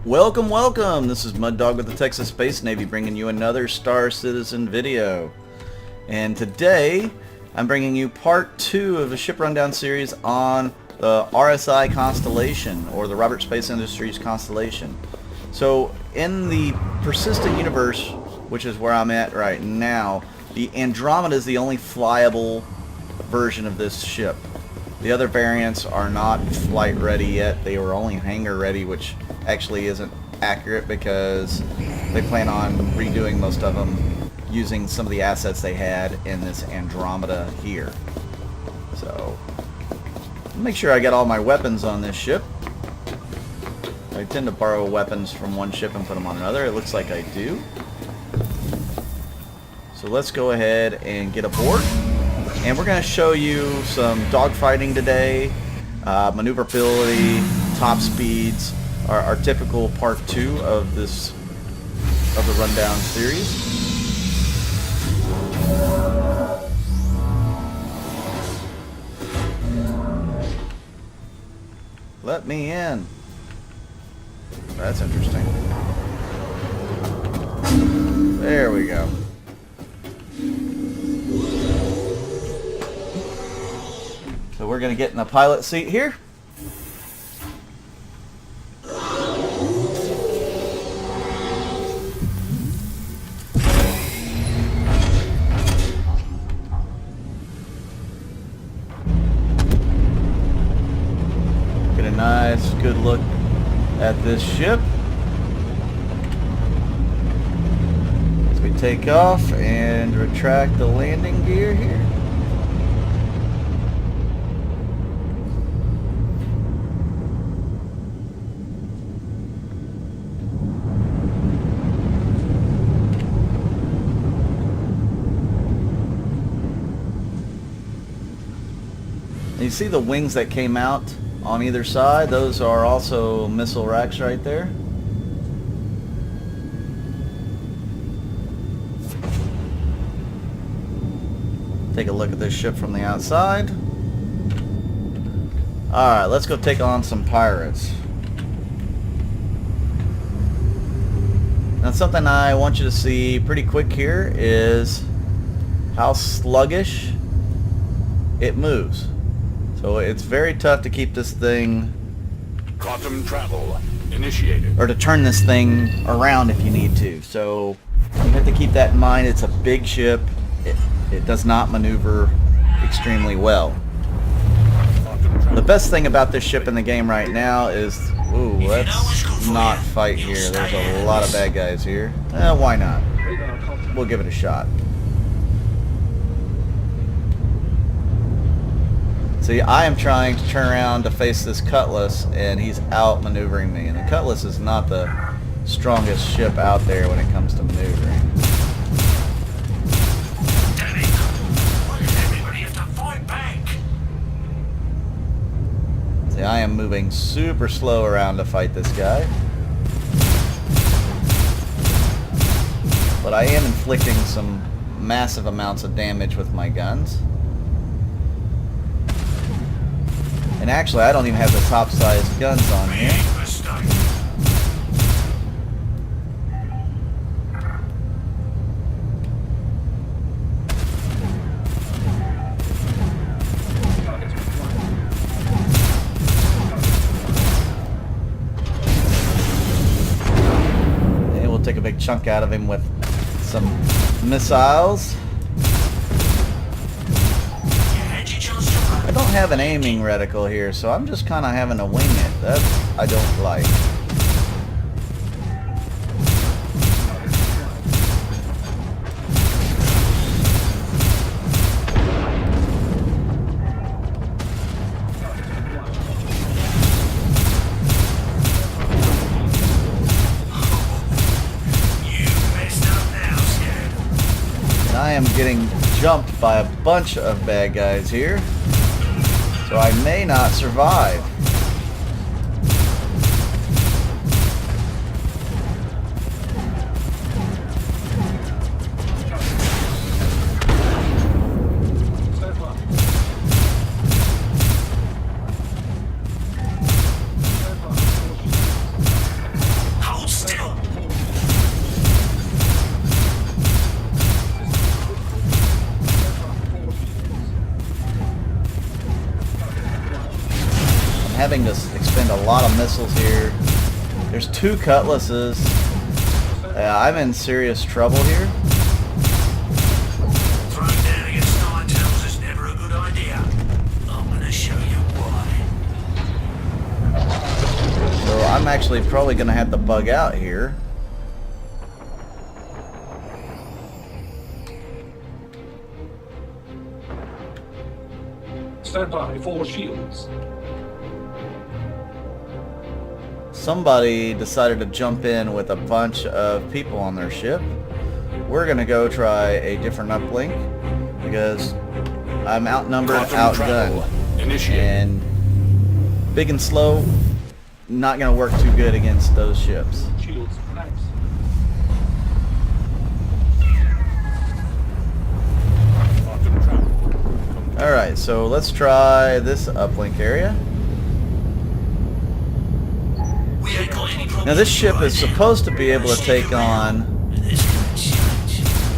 Welcome, welcome! This is Mud Dog with the Texas Space Navy bringing you another Star Citizen video. And today I'm bringing you part 2 of a ship rundown series on the RSI Constellation, or the Robert Space Industries Constellation. So in the persistent universe, which is where I'm at right now, the Andromeda is the only flyable version of this ship. The other variants are not flight ready yet. They were only hangar ready, which actually isn't accurate because they plan on redoing most of them using some of the assets they had in this Andromeda here. So make sure I got all my weapons on this ship. I tend to borrow weapons from one ship and put them on another. It looks like I do. So let's go ahead and get aboard. And we're going to show you some dogfighting today, maneuverability, top speeds, our typical part 2 of the rundown series. Let me in. That's interesting. There we go. So we're going to get in the pilot seat here. Get a nice, good look at this ship as we take off and retract the landing gear here. You see the wings that came out on either side? Those are also missile racks right there. Take a look at this ship from the outside. Alright, let's go take on some pirates. Now something I want you to see pretty quick here is how sluggish it moves. So it's very tough to keep this thing, Quantum travel initiated, or to turn this thing around if you need to. So you have to keep that in mind. It's a big ship. It does not maneuver extremely well. The best thing about this ship in the game right now is, ooh, let's not fight here. There's a lot of bad guys here. Why not? We'll give it a shot. See, I am trying to turn around to face this Cutlass, and he's outmaneuvering me. And the Cutlass is not the strongest ship out there when it comes to maneuvering. Damn it! Why does everybody have to fight back? See, I am moving super slow around to fight this guy. But I am inflicting some massive amounts of damage with my guns. And actually, I don't even have the top-sized guns on here. And we'll take a big chunk out of him with some missiles. I don't have an aiming reticle here, so I'm just kind of having to wing it. That I don't like. And I am getting jumped by a bunch of bad guys here. So I may not survive. having to expend a lot of missiles here. There's 2 cutlasses. I'm in serious trouble here. Throwing down against nine tails is never a good idea. I'm gonna show you why. So I'm actually probably going to have to bug out here. Stand by for shields. Somebody decided to jump in with a bunch of people on their ship. We're going to go try a different uplink because I'm outnumbered, outgunned. Initiate. And big and slow, not going to work too good against those ships. Shields, thanks. Alright, so let's try this uplink area. We ain't got any problem. Now this ship is supposed to be able to take on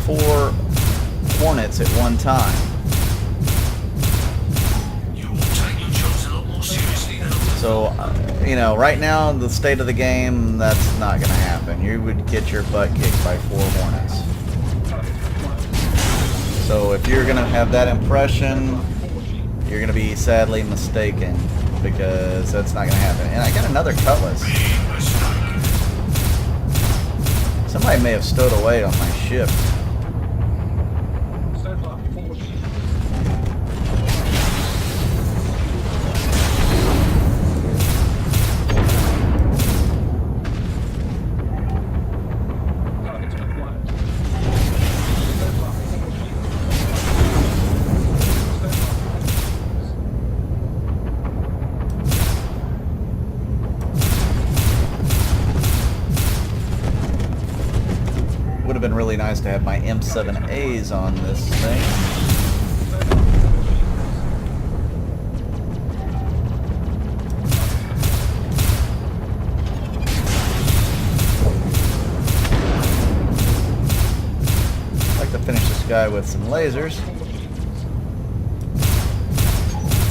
4 Hornets at one time. You will take your jobs a lot more seriously than others. So, you know, right now, the state of the game, that's not going to happen. You would get your butt kicked by 4 Hornets. So if you're going to have that impression, you're going to be sadly mistaken, because that's not going to happen. And I got another cutlass. Somebody may have stowed away on my ship. Stand by for shields. Targets acquired. Stand by for shields. Stand by for Would have been really nice to have my M7As on this thing. I'd like to finish this guy with some lasers.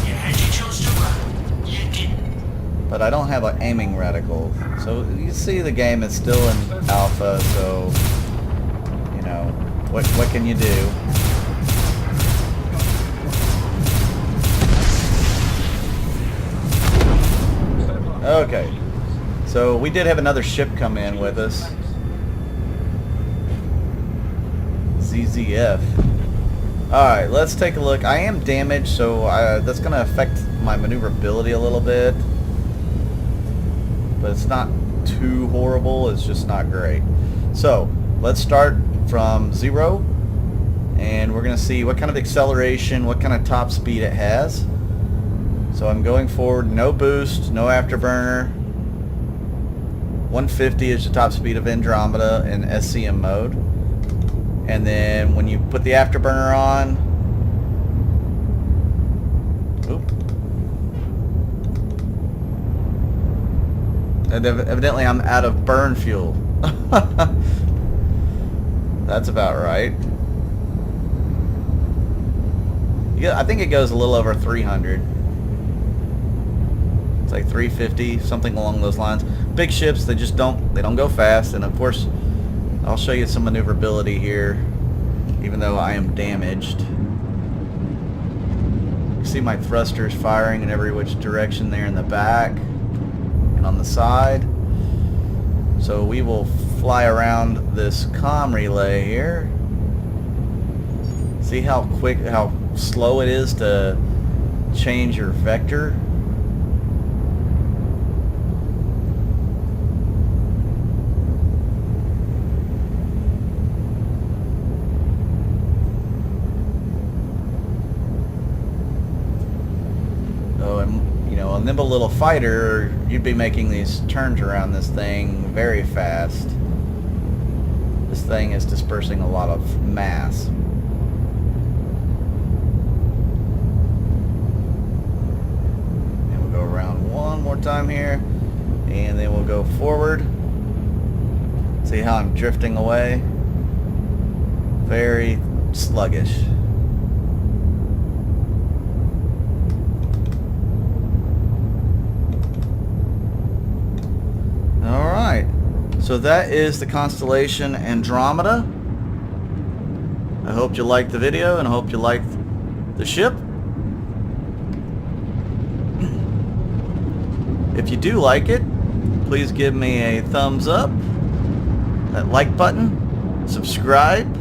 You had your chance to run. You didn't. But I don't have an aiming reticle. So you see the game is still in alpha, so you know, what can you do? Okay. So we did have another ship come in with us. ZZF. Alright, let's take a look. I am damaged, so that's going to affect my maneuverability a little bit. But it's not too horrible, it's just not great. So, let's start from 0, and we're going to see what kind of acceleration, what kind of top speed it has. So I'm going forward, no boost, no afterburner. 150 is the top speed of Andromeda in SCM mode. And then when you put the afterburner on, and evidently I'm out of burn fuel. That's about right. Yeah, I think it goes a little over 300. It's like 350, something along those lines. Big ships, they don't go fast, and of course I'll show you some maneuverability here, even though I am damaged. You see my thrusters firing in every which direction there in the back and on the side. So we will fly around this comm relay here. See how quick, how slow it is to change your vector. Oh, and you know, a nimble little fighter, you'd be making these turns around this thing very fast. This thing is dispersing a lot of mass. And we'll go around one more time here, and then we'll go forward. See how I'm drifting away? Very sluggish. So that is the Constellation Andromeda. I hope you liked the video and I hope you liked the ship. If you do like it, please give me a thumbs up, that like button, subscribe.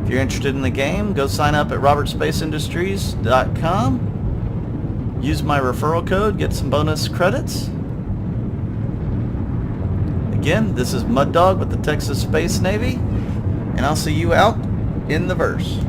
If you're interested in the game, go sign up at robertspaceindustriescom. Use my referral code, get some bonus credits. Again, this is Mud Dog with the Texas Space Navy, and I'll see you out in the verse.